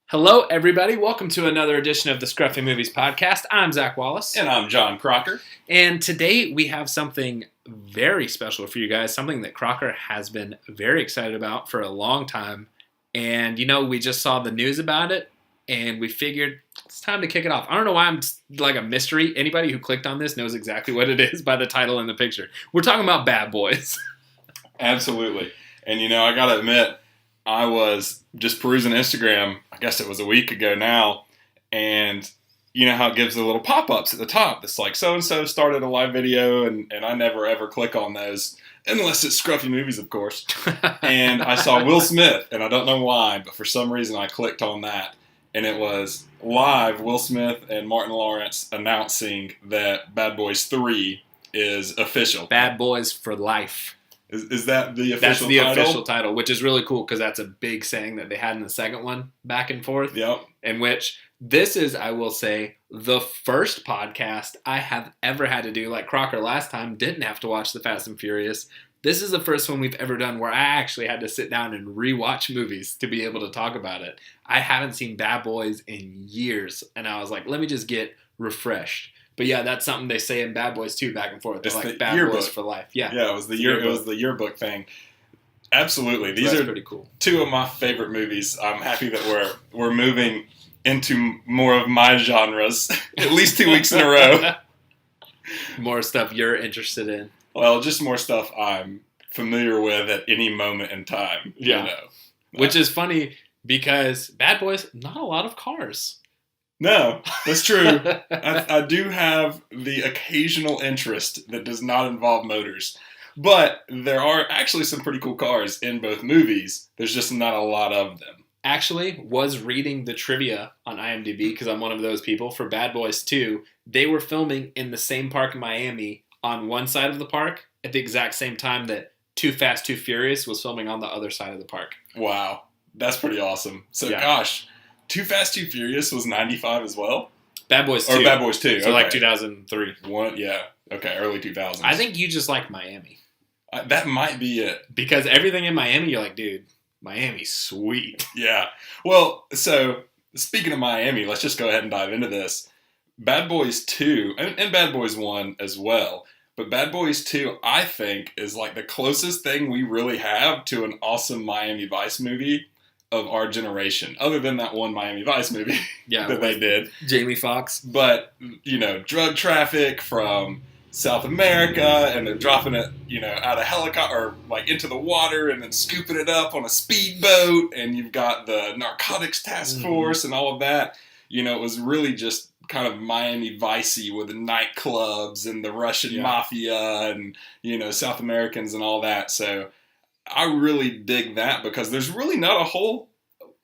Hello, everybody. Welcome to another edition of the ScruffyMovies podcast. I'm Zach Wallace. And I'm John Crocker. And today we have something very special for you guys, something that Crocker has been very excited about for a long time. And, we just saw the news about it, and we figured it's time to kick it off. I don't know why I'm like a mystery. Anybody who clicked on this knows exactly what it is by the title and the picture. We're talking about Bad Boys. Absolutely. And, I got to admit, I was just perusing Instagram, I guess it was a week ago now, and you know how it gives the little pop-ups at the top. It's like, so-and-so started a live video, and I never ever click on those, unless it's ScruffyMovies, of course. And I saw Will Smith, and I don't know why, but for some reason I clicked on that, and it was live Will Smith and Martin Lawrence announcing that Bad Boys 3 is official. Bad Boys for life. Is that the official title? That's the official title, which is really cool because that's a big saying that they had in the second one, back and forth. Yep. In which this is, I will say, the first podcast I have ever had to do. Like Crocker last time didn't have to watch The Fast and Furious. This is the first one we've ever done where I actually had to sit down and rewatch movies to be able to talk about it. I haven't seen Bad Boys in years, and I was like, let me just get refreshed. But yeah, that's something they say in Bad Boys 2 back and forth. They're like Bad yearbook. Boys for life. Yeah. Yeah, it was the yearbook thing. Absolutely. These are pretty cool. Two of my favorite movies. I'm happy that we're moving into more of my genres, at least 2 weeks in a row. More stuff you're interested in. Well, just more stuff I'm familiar with at any moment in time. Yeah. Which is funny because Bad Boys, not a lot of cars. No, that's true. I do have the occasional interest that does not involve motors. But there are actually some pretty cool cars in both movies. There's just not a lot of them. Actually, was reading the trivia on IMDb, because I'm one of those people, for Bad Boys 2. They were filming in the same park in Miami on one side of the park at the exact same time that Too Fast, Too Furious was filming on the other side of the park. Wow. That's pretty awesome. So, yeah. Gosh. Too Fast, Too Furious was 95 as well? Bad Boys 2. Or Bad Boys 2. So okay. like 2003. Yeah. Okay, early 2000s. I think you just like Miami. That might be it. Because everything in Miami, you're like, dude, Miami's sweet. Yeah. Well, so speaking of Miami, let's just go ahead and dive into this. Bad Boys 2, and Bad Boys 1 as well, but Bad Boys 2, I think, is like the closest thing we really have to an awesome Miami Vice movie of our generation, other than that one Miami Vice movie that they did. Jamie Foxx. But, drug traffic from South America, and they're dropping it, out of helicopter, or like into the water, and then scooping it up on a speedboat, and you've got the narcotics task force and all of that. It was really just kind of Miami Vice-y with the nightclubs and the Russian mafia and, South Americans and all that. So I really dig that because there's really not a whole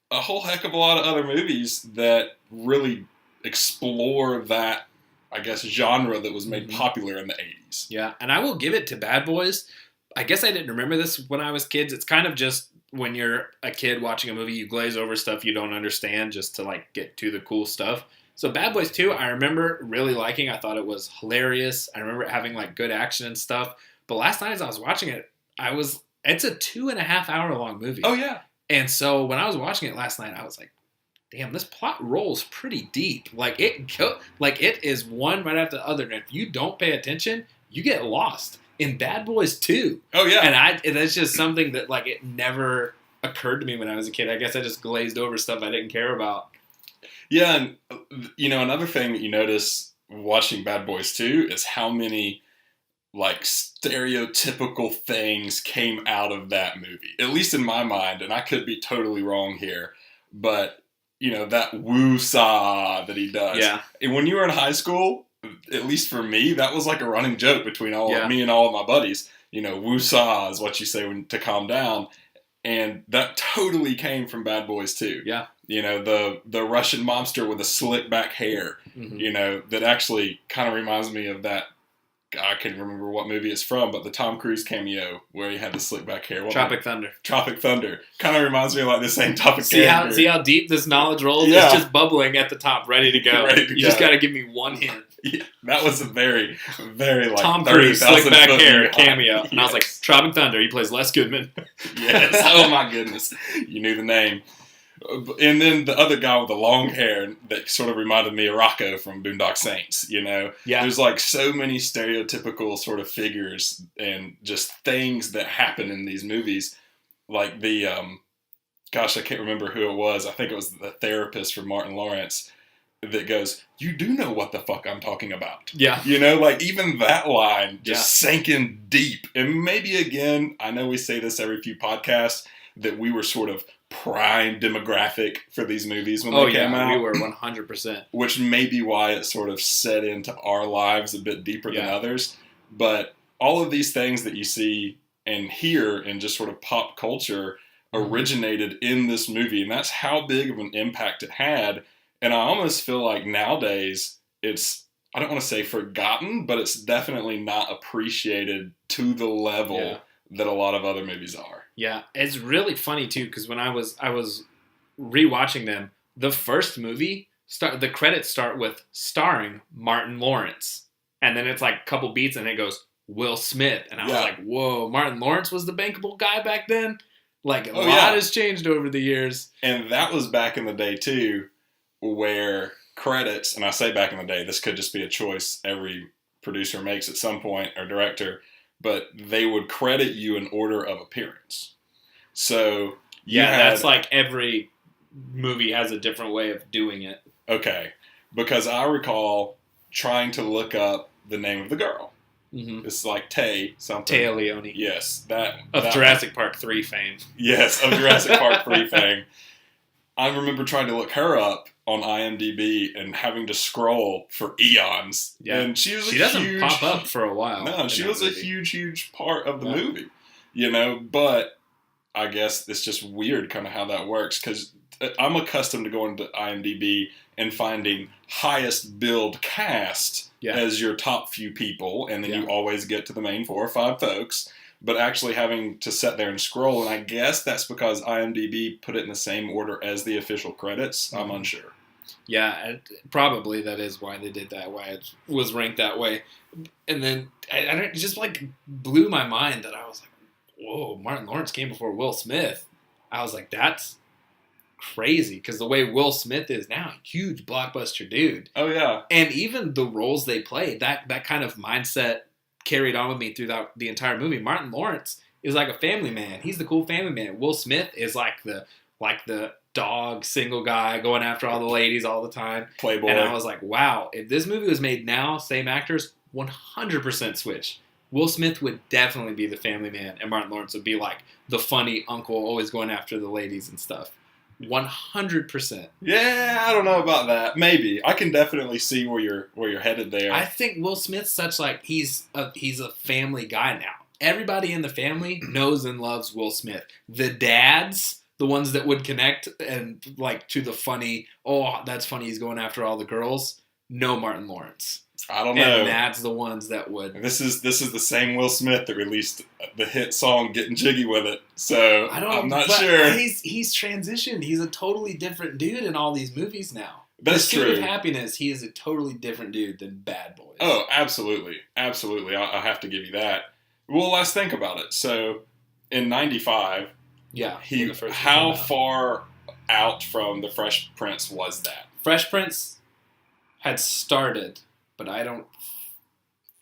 heck of a lot of other movies that really explore that, I guess, genre that was made popular in the 80s. Yeah, and I will give it to Bad Boys. I guess I didn't remember this when I was kids. It's kind of just when you're a kid watching a movie, you glaze over stuff you don't understand just to like get to the cool stuff. So Bad Boys 2, I remember really liking. I thought it was hilarious. I remember it having like good action and stuff. But last night as I was watching it, it's a 2.5 hour long movie. Oh, yeah. And so when I was watching it last night, I was like, damn, this plot rolls pretty deep. It is one right after the other. And if you don't pay attention, you get lost in Bad Boys 2. Oh, yeah. And that's just something that, like, it never occurred to me when I was a kid. I guess I just glazed over stuff I didn't care about. Yeah, and, another thing that you notice watching Bad Boys 2 is how many like stereotypical things came out of that movie, at least in my mind, and I could be totally wrong here, but that woo-saw that he does. Yeah. And when you were in high school, at least for me, that was like a running joke between me and all of my buddies. Woo-saw is what you say to calm down, and that totally came from Bad Boys 2. Yeah. The Russian mobster with the slick back hair, that actually kind of reminds me of that. I can't remember what movie it's from, but the Tom Cruise cameo where he had the slick back hair. Tropic Thunder. Tropic Thunder. Kind of reminds me of like the same topic character. See how deep this knowledge rolls? Yeah. It's just bubbling at the top, ready to go. You just got to give me one hint. Yeah, that was a very, very like Tom Cruise, slick back hair cameo. Yes. And I was like, Tropic Thunder, he plays Les Goodman. Yes. Oh my goodness. You knew the name. And then the other guy with the long hair that sort of reminded me of Rocco from Boondock Saints, you know? Yeah. There's like so many stereotypical sort of figures and just things that happen in these movies. Like the, gosh, I can't remember who it was. I think it was the therapist for Martin Lawrence that goes, "You do know what the fuck I'm talking about." Yeah. You know, like even that line just sank in deep. And maybe again, I know we say this every few podcasts, that we were sort of prime demographic for these movies when they came out. We were 100%. Which may be why it sort of set into our lives a bit deeper than others. But all of these things that you see and hear in just sort of pop culture originated in this movie. And that's how big of an impact it had. And I almost feel like nowadays it's, I don't want to say forgotten, but it's definitely not appreciated to the level that a lot of other movies are. Yeah, it's really funny too, because when I was rewatching them, the first movie, the credits start with starring Martin Lawrence. And then it's like a couple beats and it goes, Will Smith. And I was like, whoa, Martin Lawrence was the bankable guy back then? Like, a lot has changed over the years. And that was back in the day too, where credits, and I say back in the day, this could just be a choice every producer makes at some point, or director, but they would credit you in order of appearance. So that's like every movie has a different way of doing it. Okay, because I recall trying to look up the name of the girl. Mm-hmm. It's like Tay something. Téa Leoni. Yes, of Jurassic Park 3 fame. Yes, of Jurassic Park 3 fame. I remember trying to look her up on IMDb and having to scroll for eons. Yeah. And she doesn't pop up for a while. No, she was a huge part of the movie. You know, but I guess it's just weird kind of how that works, because I'm accustomed to going to IMDb and finding highest billed cast as your top few people, and then you always get to the main 4 or 5 folks. But actually having to sit there and scroll, and I guess that's because IMDb put it in the same order as the official credits. I'm unsure. Yeah, probably that is why they did that, why it was ranked that way. And then it just like blew my mind that I was like, whoa, Martin Lawrence came before Will Smith. I was like, that's crazy, because the way Will Smith is now, huge blockbuster dude. Oh, yeah. And even the roles they played, that kind of mindset carried on with me throughout the entire movie. Martin Lawrence is like a family man. He's the cool family man. Will Smith is like the dog, single guy going after all the ladies all the time. Playboy. And I was like, wow, if this movie was made now, same actors, 100% switch. Will Smith would definitely be the family man, and Martin Lawrence would be like the funny uncle always going after the ladies and stuff. 100%. Yeah, I don't know about that. Maybe. I can definitely see where you're headed there. I think Will Smith's such like he's a family guy now. Everybody in the family knows and loves Will Smith. The dads, the ones that would connect and like to the funny, oh, that's funny, he's going after all the girls, know Martin Lawrence. I don't know. And that's the ones that would. This is the same Will Smith that released the hit song "Getting Jiggy with It." So I'm not sure. He's transitioned. He's a totally different dude in all these movies now. That's true. Pursuit of Happiness, he is a totally different dude than Bad Boys. Oh, absolutely, absolutely. I have to give you that. Well, let's think about it. So in '95, how far out from the Fresh Prince was that? Fresh Prince had started, but I don't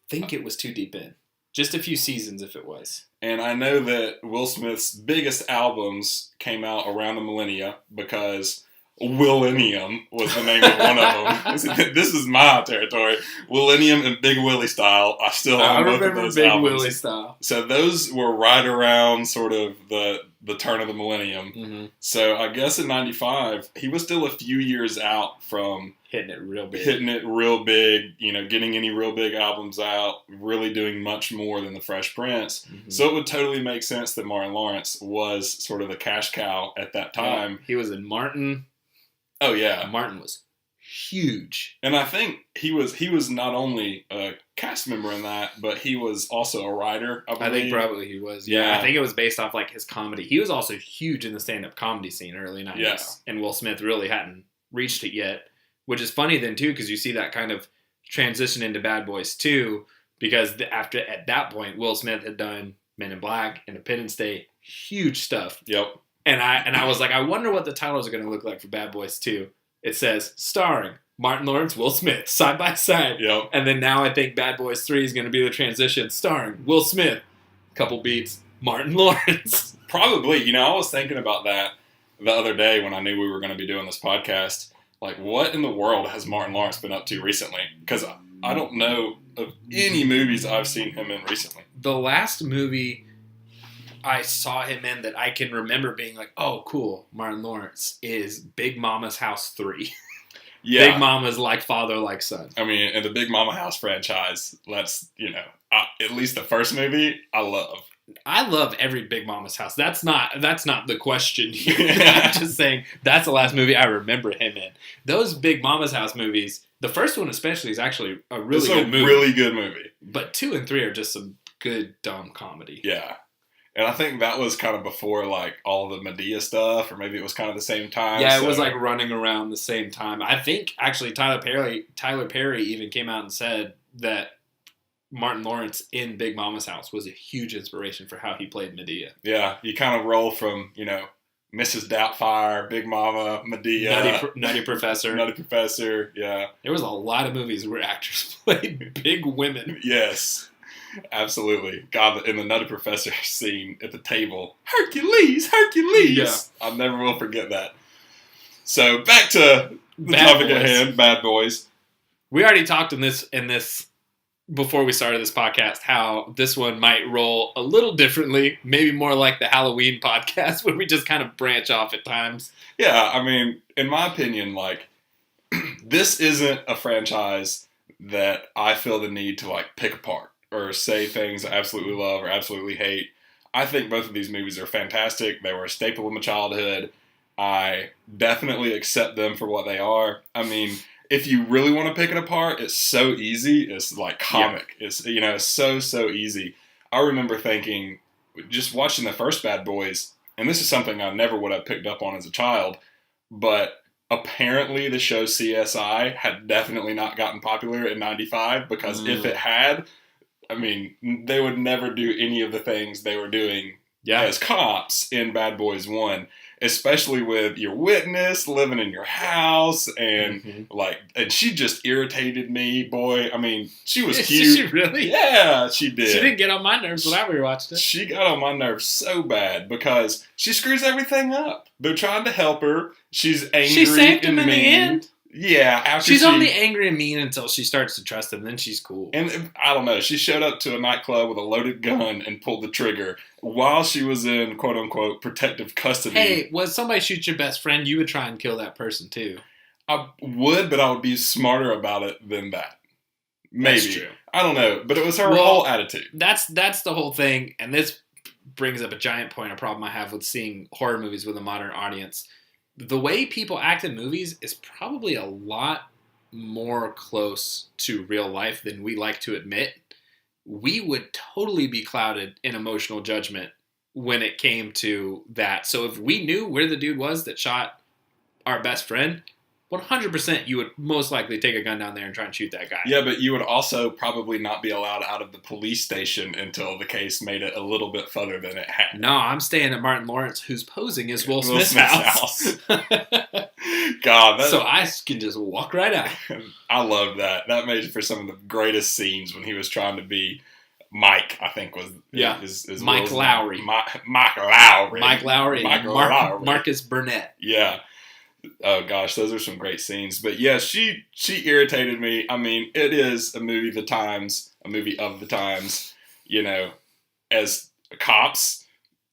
think it was too deep in. Just a few seasons if it was. And I know that Will Smith's biggest albums came out around the millennia, because Willennium was the name of one of them. This is my territory. Willennium and Big Willie Style. I remember both of those Big albums. Willie Style. So those were right around sort of the turn of the millennium. Mm-hmm. So I guess in '95, he was still a few years out from hitting it real big, getting any real big albums out, really doing much more than the Fresh Prince. Mm-hmm. So it would totally make sense that Martin Lawrence was sort of the cash cow at that time. He was in Martin. Oh, yeah. Martin was huge. And I think he was not only a cast member in that, but he was also a writer, I believe. I think probably he was. Yeah. I think it was based off like his comedy. He was also huge in the stand-up comedy scene early 90s. Yeah. And Will Smith really hadn't reached it yet, which is funny then too, because you see that kind of transition into Bad Boys 2, because at that point, Will Smith had done Men in Black, Independence Day, huge stuff. Yep. And I was like, I wonder what the titles are going to look like for Bad Boys 2. It says, starring Martin Lawrence, Will Smith, side by side. Yep. And then now I think Bad Boys 3 is going to be the transition, starring Will Smith, couple beats, Martin Lawrence. Probably. I was thinking about that the other day when I knew we were going to be doing this podcast. Like, what in the world has Martin Lawrence been up to recently? Because I don't know of any movies I've seen him in recently. The last movie I saw him in that I can remember being like, oh, cool, Martin Lawrence, is Big Mama's House 3. Yeah. Big Mama's like father, like son. I mean, in the Big Mama House franchise, that's, at least the first movie, I love. I love every Big Mama's House. That's not the question here. I'm just saying that's the last movie I remember him in. Those Big Mama's House movies, the first one especially is actually a really good movie. Really good movie. But 2 and 3 are just some good dumb comedy. Yeah. And I think that was kind of before like all the Medea stuff, or maybe it was kind of the same time. Yeah, it was like running around the same time. I think actually Tyler Perry even came out and said that Martin Lawrence in Big Mama's House was a huge inspiration for how he played Medea. Yeah, you kind of roll from, Mrs. Doubtfire, Big Mama, Medea. Nutty Professor. Nutty Professor, yeah. There was a lot of movies where actors played big women. Yes, absolutely. God, in the Nutty Professor scene at the table, Hercules! Yeah. I never will forget that. So, back to the topic at hand, Bad Boys. We already talked in this before we started this podcast, how this one might roll a little differently, maybe more like the Halloween podcast where we just kind of branch off at times. Yeah, I mean, in my opinion, like, this isn't a franchise that I feel the need to, like, pick apart or say things I absolutely love or absolutely hate. I think both of these movies are fantastic. They were a staple of my childhood. I definitely accept them for what they are. I mean, if you really want to pick it apart, it's so easy. It's like comic. Yeah. It's so easy. I remember thinking, just watching the first Bad Boys, and this is something I never would have picked up on as a child, but apparently the show CSI had definitely not gotten popular in 95, because if it had, I mean, they would never do any of the things they were doing as cops in Bad Boys 1. Especially with your witness living in your house, and and she just irritated me, boy. I mean, she was cute. Did she really? Yeah, she did. She didn't get on my nerves when I rewatched it. She got on my nerves so bad because she screws everything up. They're trying to help her. She's angry. She saved him in the end. Yeah, she's only angry and mean until she starts to trust him. Then she's cool. And I don't know. She showed up to a nightclub with a loaded gun and pulled the trigger while she was in quote unquote protective custody. Hey, when somebody shoots your best friend, you would try and kill that person too. I would, but I would be smarter about it than that. Maybe. That's true. I don't know, but it was her whole attitude. That's the whole thing, and this brings up a giant point, a problem I have with seeing horror movies with a modern audience. The way people act in movies is probably a lot more close to real life than we like to admit. We would totally be clouded in emotional judgment when it came to that. So if we knew where the dude was that shot our best friend, 100% you would most likely take a gun down there and try and shoot that guy. Yeah, but you would also probably not be allowed out of the police station until the case made it a little bit further than it had. No, I'm staying at Martin Lawrence, who's posing as Will Smith's house. God, so I can just walk right out. I loved that. That made for some of the greatest scenes when he was trying to be Mike, I think was his Mike Lowry. Mike Lowry. Mike Lowry. Lowry. Marcus Burnett. Yeah. Oh gosh, those are some great scenes. But yeah, she irritated me. I mean, it is a movie of the times. As cops,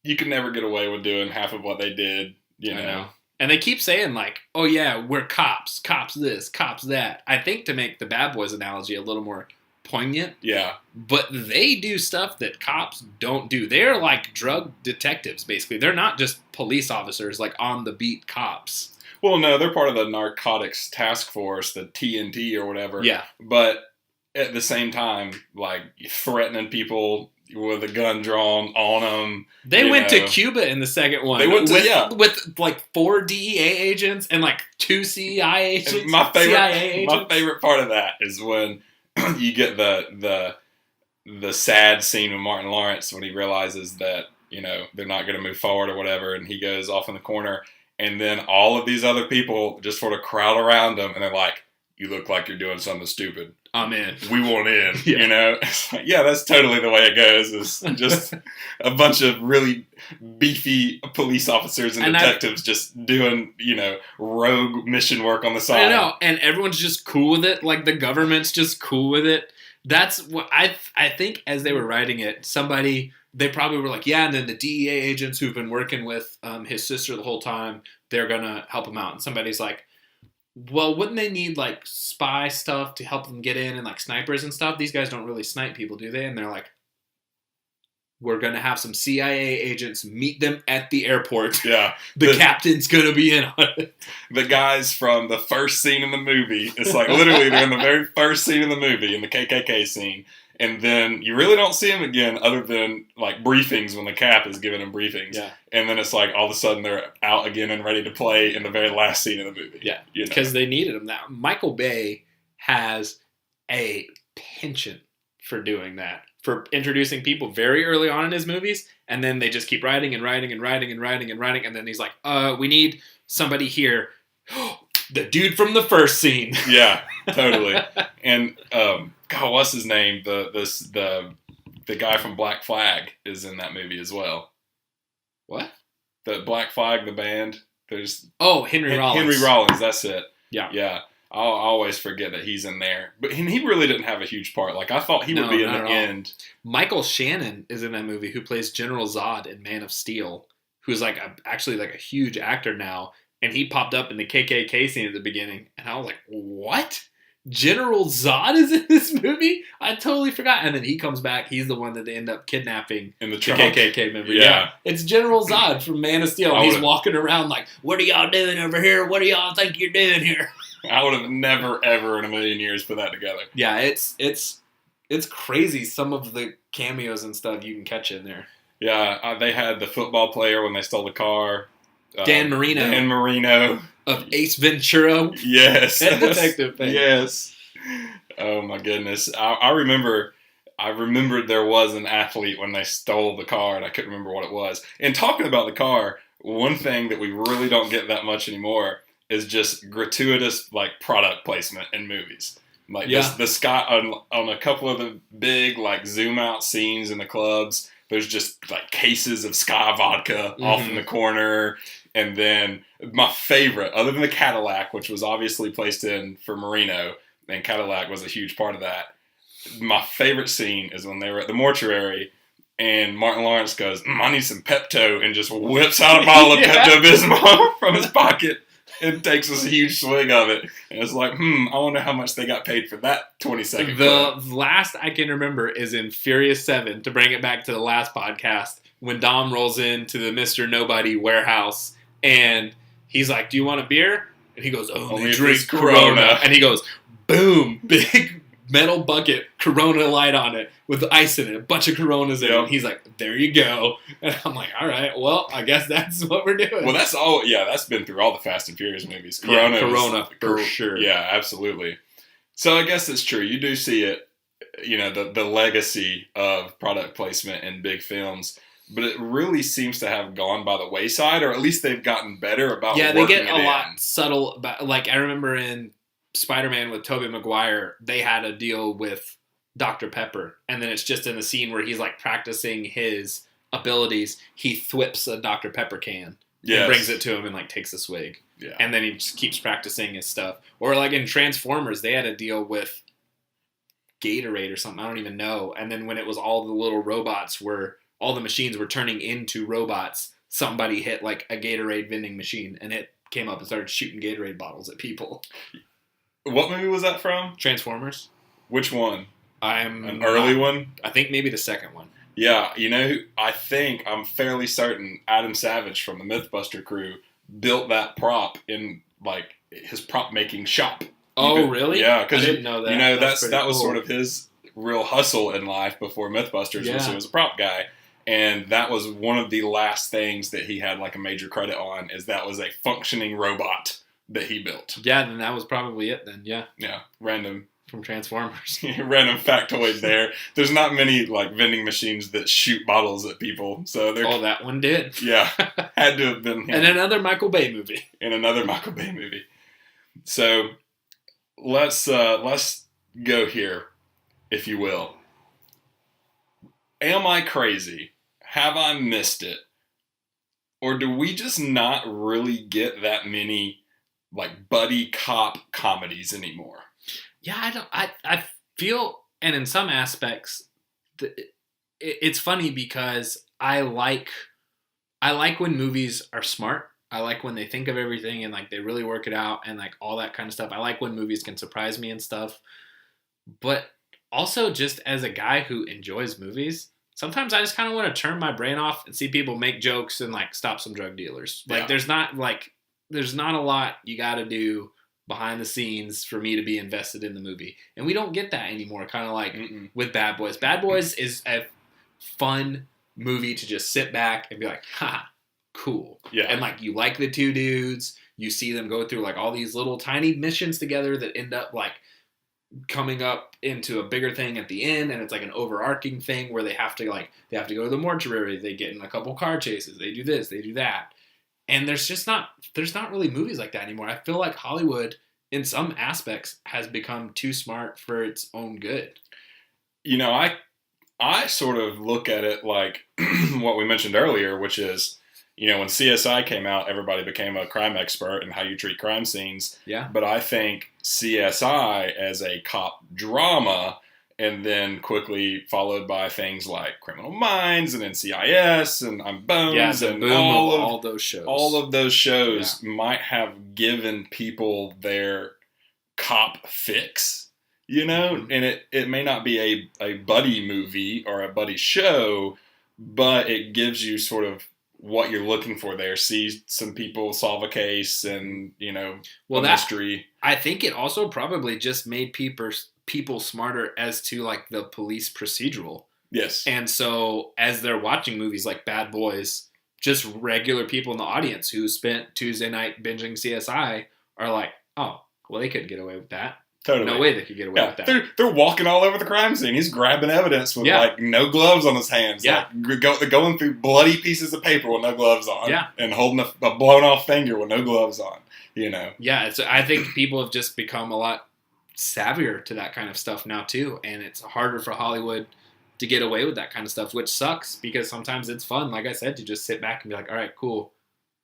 you can never get away with doing half of what they did. I know. And they keep saying like, "Oh yeah, we're cops. Cops this, cops that." I think to make the Bad Boys analogy a little more poignant. Yeah. But they do stuff that cops don't do. They're like drug detectives, basically. They're not just police officers, like on the beat cops. Well, no, they're part of the narcotics task force, the TNT or whatever. Yeah. But at the same time, like, threatening people with a gun drawn on them. They went to Cuba in the second one. They went to, with like 4 DEA agents and like 2 CIA agents. And my favorite part of that is when you get the sad scene with Martin Lawrence when he realizes that they're not going to move forward or whatever, and he goes off in the corner, and then all of these other people just sort of crowd around him, and they're like, "You look like you're doing something stupid. I'm in. We want in." It's like, yeah, that's totally the way it goes. It's just a bunch of really beefy police officers and detectives just doing, rogue mission work on the side. I know, and everyone's just cool with it. Like, the government's just cool with it. That's what I think as they were writing it, they probably were like, yeah, and then the DEA agents who've been working with his sister the whole time, they're going to help him out. And somebody's like, well, wouldn't they need, like, spy stuff to help them get in and, like, snipers and stuff? These guys don't really snipe people, do they? And they're like, we're going to have some CIA agents meet them at the airport. Yeah. The captain's going to be in on it. The guys from the first scene in the movie, it's like literally they're in the very first scene of the movie, in the KKK scene. And then you really don't see them again other than, like, briefings when the Cap is giving them briefings. Yeah. And then it's like all of a sudden they're out again and ready to play in the very last scene of the movie. Yeah, because they needed him. Now, Michael Bay has a penchant for doing that, for introducing people very early on in his movies, and then they just keep writing and writing and writing and writing and writing, and then he's like, we need somebody here. The dude from the first scene. Yeah, totally. And God, what's his name? The guy from Black Flag is in that movie as well. What? The Black Flag, the band. Henry Rollins. Henry Rollins, that's it. Yeah. Yeah. I always forget that he's in there. But he really didn't have a huge part. Like, I thought he would be in the end. Michael Shannon is in that movie, who plays General Zod in Man of Steel, who's actually a huge actor now. And he popped up in the KKK scene at the beginning. And I was like, what? General Zod is in this movie? I totally forgot. And then he comes back. He's the one that they end up kidnapping in the KKK member. Yeah. It's General Zod from Man of Steel. And he's walking around like, what are y'all doing over here? What do y'all think you're doing here? I would have never, ever in a million years put that together. Yeah, it's crazy, some of the cameos and stuff you can catch in there. Yeah, they had the football player when they stole the car. Dan Marino. Dan Marino. Of Ace Ventura. Yes. And Detective Thing. Yes. Oh, my goodness. I remembered there was an athlete when they stole the car, and I couldn't remember what it was. And talking about the car, one thing that we really don't get that much anymore is just gratuitous, like, product placement in movies. Like, the sky on a couple of the big, like, zoom out scenes in the clubs, there's just, like, cases of Sky vodka off in the corner. And then my favorite, other than the Cadillac, which was obviously placed in for Marino, and Cadillac was a huge part of that. My favorite scene is when they were at the mortuary, and Martin Lawrence goes, I need some Pepto, and just whips out a bottle of Pepto-Bismol from his pocket and takes this huge swig of it. And it's like, I wonder how much they got paid for that 20-second clip. The last I can remember is in Furious 7, to bring it back to the last podcast, when Dom rolls into the Mr. Nobody warehouse, and he's like, do you want a beer? And he goes, only drink Corona. And he goes, boom, big metal bucket, Corona light on it, with ice in it, a bunch of Coronas in it. And he's like, there you go. And I'm like, all right, well, I guess that's what we're doing. Well, that's been through all the Fast and Furious movies. Corona, for sure. Yeah, absolutely. So I guess it's true. You do see it, the legacy of product placement in big films. But it really seems to have gone by the wayside, or at least they've gotten better about working it in. Yeah, they get a lot subtle about, like, I remember in Spider-Man with Tobey Maguire, they had a deal with Dr. Pepper, and then it's just in the scene where he's, like, practicing his abilities, he thwips a Dr. Pepper can and brings it to him and, like, takes a swig. Yeah. And then he just keeps practicing his stuff. Or, like, in Transformers, they had a deal with Gatorade or something, I don't even know. And then when it was all the little robots all the machines were turning into robots, somebody hit, like, a Gatorade vending machine, and it came up and started shooting Gatorade bottles at people. What movie was that from? Transformers. Which one? An early one? I think maybe the second one. Yeah, I'm fairly certain Adam Savage from the Mythbuster crew built that prop in, like, his prop making shop. Oh, really? Yeah, because I didn't know that. That was sort of his real hustle in life before Mythbusters, was he was a prop guy. And that was one of the last things that he had, like, a major credit on, is that was a functioning robot that he built. Yeah, then that was probably it then, yeah. Yeah, random From Transformers. Random factoid there. There's not many like vending machines that shoot bottles at people, so they're. Oh, that one did. Yeah, had to have been him. And another Michael Bay movie. So let's go here, if you will. Am I crazy? Have I missed it? Or do we just not really get that many like buddy cop comedies anymore? Yeah, I feel, and in some aspects, it's funny because I like when movies are smart. I like when they think of everything and like they really work it out and like all that kind of stuff. I like when movies can surprise me and stuff. But also, just as a guy who enjoys movies, sometimes I just kind of want to turn my brain off and see people make jokes and like stop some drug dealers. Like there's not a lot you got to do behind the scenes for me to be invested in the movie. And we don't get that anymore, kind of like with Bad Boys. Bad Boys is a fun movie to just sit back and be like, ha, cool. Yeah. And like you like the two dudes, you see them go through like all these little tiny missions together that end up like coming up into a bigger thing at the end, and it's like an overarching thing where they have to go to the mortuary, they get in a couple car chases, they do this, they do that. And there's not really movies like that anymore. I feel like Hollywood, in some aspects, has become too smart for its own good. You know, I sort of look at it like what we mentioned earlier, which is, you know, when CSI came out, everybody became a crime expert in how you treat crime scenes. Yeah. But I think CSI as a cop drama, and then quickly followed by things like Criminal Minds and NCIS and I'm Bones and all those shows. All of those shows might have given people their cop fix, you know? Mm-hmm. And it may not be a buddy movie or a buddy show, but it gives you sort of what you're looking for there. See some people solve a case and, you know, a mystery. I think it also probably just made people smarter as to like the police procedural. Yes. And so as they're watching movies like Bad Boys, just regular people in the audience who spent Tuesday night binging CSI are like, oh, well, they couldn't get away with that. Totally. No way they could get away with that. They're walking all over the crime scene. He's grabbing evidence with like no gloves on his hands. Yeah. Like, going through bloody pieces of paper with no gloves on. Yeah. And holding a blown off finger with no gloves on. You know. Yeah. I think people have just become a lot savvier to that kind of stuff now too, and it's harder for Hollywood to get away with that kind of stuff, which sucks because sometimes it's fun, like I said, to just sit back and be like, all right, cool,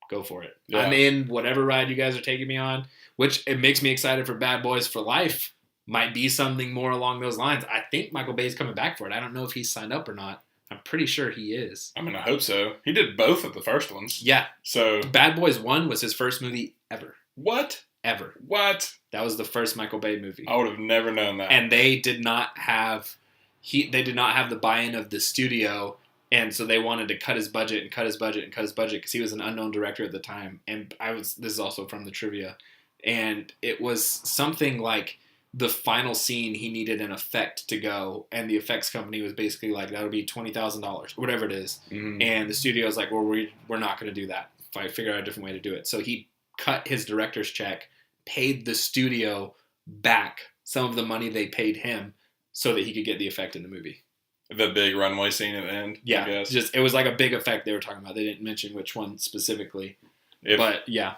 go for it. Yeah. I'm in whatever ride you guys are taking me on, which it makes me excited for Bad Boys for Life. Might be something more along those lines. I think Michael Bay's coming back for it. I don't know if he's signed up or not. I'm pretty sure he is. I mean, I hope so. He did both of the first ones. Yeah. So Bad Boys 1 was his first movie ever. What? Ever. What? That was the first Michael Bay movie. I would have never known that. And they did not have the buy-in of the studio, and so they wanted to cut his budget because he was an unknown director at the time. And this is also from the trivia, and it was something like the final scene he needed an effect to go, and the effects company was basically like, that would be $20,000, whatever it is. Mm-hmm. And the studio was like, well, we're not going to do that. If I figure out a different way to do it. So he cut his director's check, paid the studio back some of the money they paid him so that he could get the effect in the movie. The big runway scene at the end? Yeah. I guess. It was like a big effect they were talking about. They didn't mention which one specifically. But yeah.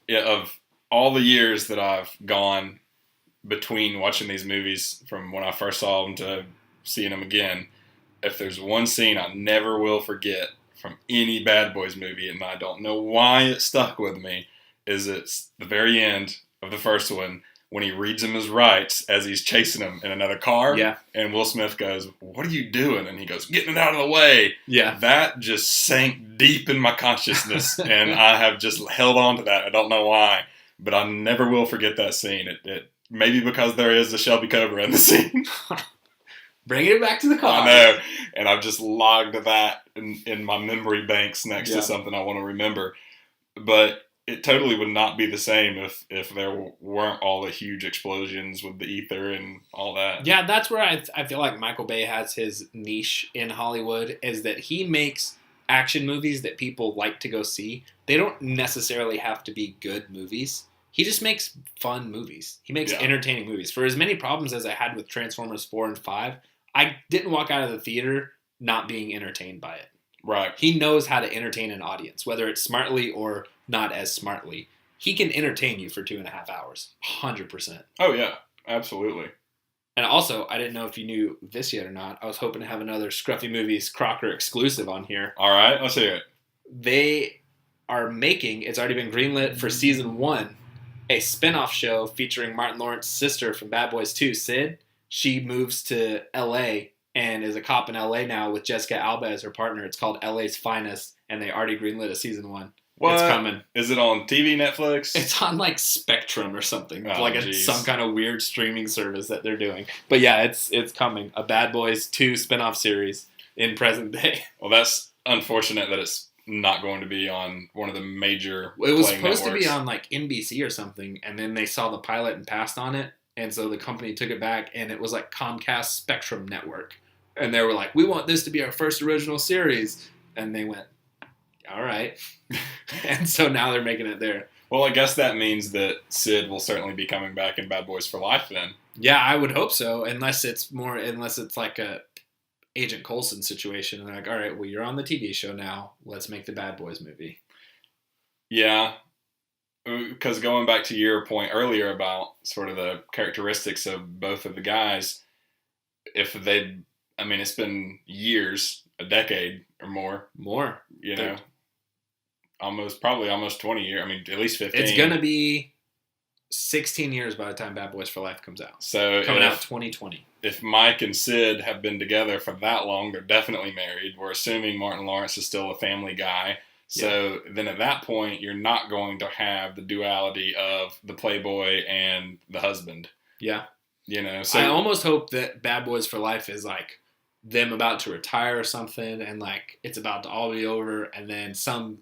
Yeah, of all the years that I've gone between watching these movies from when I first saw them to seeing them again, if there's one scene I never will forget from any Bad Boys movie, and I don't know why it stuck with me, is it's the very end of the first one when he reads him his rights as he's chasing him in another car. Yeah. And Will Smith goes, what are you doing? And he goes, getting it out of the way. Yeah. That just sank deep in my consciousness, and I have just held on to that. I don't know why, but I never will forget that scene. It maybe because there is a Shelby Cobra in the scene. Bringing it back to the car. I know. And I've just logged that in my memory banks next to something I want to remember. But it totally would not be the same if there weren't all the huge explosions with the ether and all that. Yeah, that's where I feel like Michael Bay has his niche in Hollywood, is that he makes action movies that people like to go see. They don't necessarily have to be good movies. he just makes fun movies. He makes entertaining movies. For as many problems as I had with Transformers 4 and 5, I didn't walk out of the theater not being entertained by it. Right. He knows how to entertain an audience, whether it's smartly or not as smartly. He can entertain you for 2.5 hours. 100%. Oh, yeah. Absolutely. And also, I didn't know if you knew this yet or not. I was hoping to have another Scruffy Movies Crocker exclusive on here. All right. Let's hear it. They are making, it's already been greenlit for season 1, a spin-off show featuring Martin Lawrence's sister from Bad Boys 2, Sid. She moves to L.A. and is a cop in L.A. now with Jessica Alba as her partner. It's called L.A.'s Finest, and they already greenlit a season 1. What? It's coming. Is it on TV, Netflix? It's on like Spectrum or something. Oh, like it's some kind of weird streaming service that they're doing. But yeah, it's coming. A Bad Boys 2 spin-off series in present day. Well, that's unfortunate that it's not going to be on one of the major It was playing supposed networks. to be on like NBC or something, and then they saw the pilot and passed on it, and so the company took it back, and it was like Comcast Spectrum Network. And they were like, we want this to be our first original series. And they went, all right. And so now they're making it there. Well, I guess that means that Sid will certainly be coming back in Bad Boys for Life then. Yeah, I would hope so, unless it's like a Agent Coulson situation. And they're like, all right, well, you're on the TV show now. Let's make the Bad Boys movie. Yeah. Because going back to your point earlier about sort of the characteristics of both of the guys, it's been years, a decade or more. More. You know, probably almost 20 years. I mean, at least 15. It's going to be 16 years by the time Bad Boys for Life comes out. So coming out 2020. If Mike and Sid have been together for that long, they're definitely married. We're assuming Martin Lawrence is still a family guy. So then at that point, you're not going to have the duality of the playboy and the husband. Yeah. You know, so I almost hope that Bad Boys for Life is like them about to retire or something, and like it's about to all be over, and then some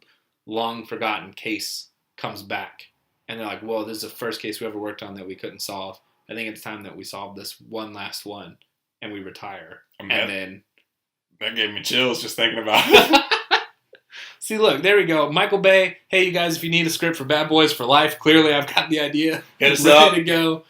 long forgotten case comes back, and they're like, "Whoa, this is the first case we ever worked on that we couldn't solve. I think it's time that we solve this one last one, and we retire." Then that gave me chills just thinking about it. See, look, there we go. Michael Bay. Hey, you guys, if you need a script for Bad Boys for Life, clearly I've got the idea. Hit us up. Ready to go.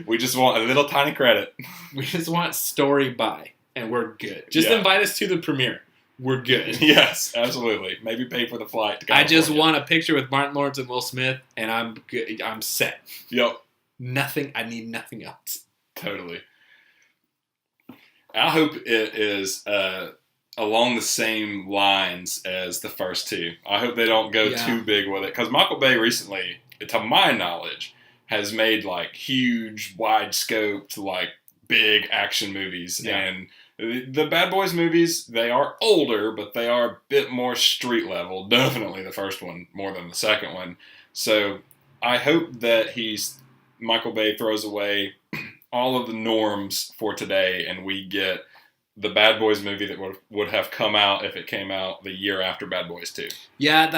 We just want a little tiny credit. We just want story by, and we're good. Just invite us to the premiere. We're good. Yes, absolutely. Maybe pay for the flight to California. I just want a picture with Martin Lawrence and Will Smith, and I'm good. I'm set. Yep. I need nothing else. Totally. I hope it is along the same lines as the first two. I hope they don't go too big with it. Because Michael Bay recently, to my knowledge, has made like huge, wide-scoped, like big action movies. Yeah. And the Bad Boys movies, they are older, but they are a bit more street level. Definitely the first one more than the second one. So I hope that Michael Bay throws away all of the norms for today, and we get the Bad Boys movie that would have come out if it came out the year after Bad Boys 2. Yeah,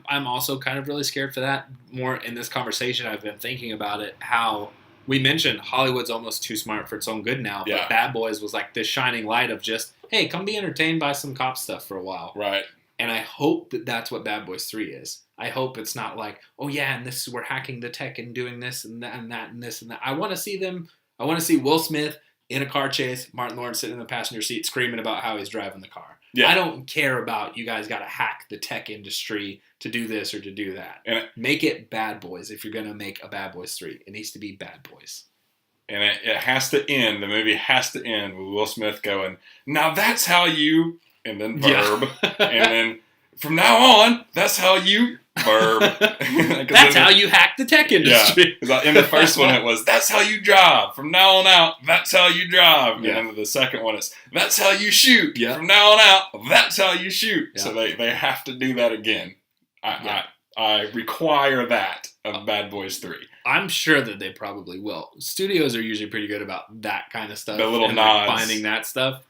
I'm also kind of really scared for that. More in this conversation, I've been thinking about it, how we mentioned Hollywood's almost too smart for its own good now, but Bad Boys was like this shining light of just, hey, come be entertained by some cop stuff for a while. Right. And I hope that that's what Bad Boys 3 is. I hope it's not like, oh yeah, and we're hacking the tech and doing this and that and that and this and that. I want to see Will Smith in a car chase, Martin Lawrence sitting in the passenger seat screaming about how he's driving the car. Yeah. I don't care about you guys got to hack the tech industry to do this or to do that. Make it Bad Boys if you're going to make a Bad Boys 3. It needs to be Bad Boys. And it has to end, the movie has to end with Will Smith going, now that's how you, and then verb, and then from now on, that's how you, verb. That's how you hack the tech industry. Yeah. In the first one, it was, that's how you drive. From now on out, that's how you drive. Yeah. And then the second one is, that's how you shoot. Yeah. From now on out, that's how you shoot. Yeah. So they have to do that again. I require that of Bad Boys 3. I'm sure that they probably will. Studios are usually pretty good about that kind of stuff. The little nods. Finding that stuff.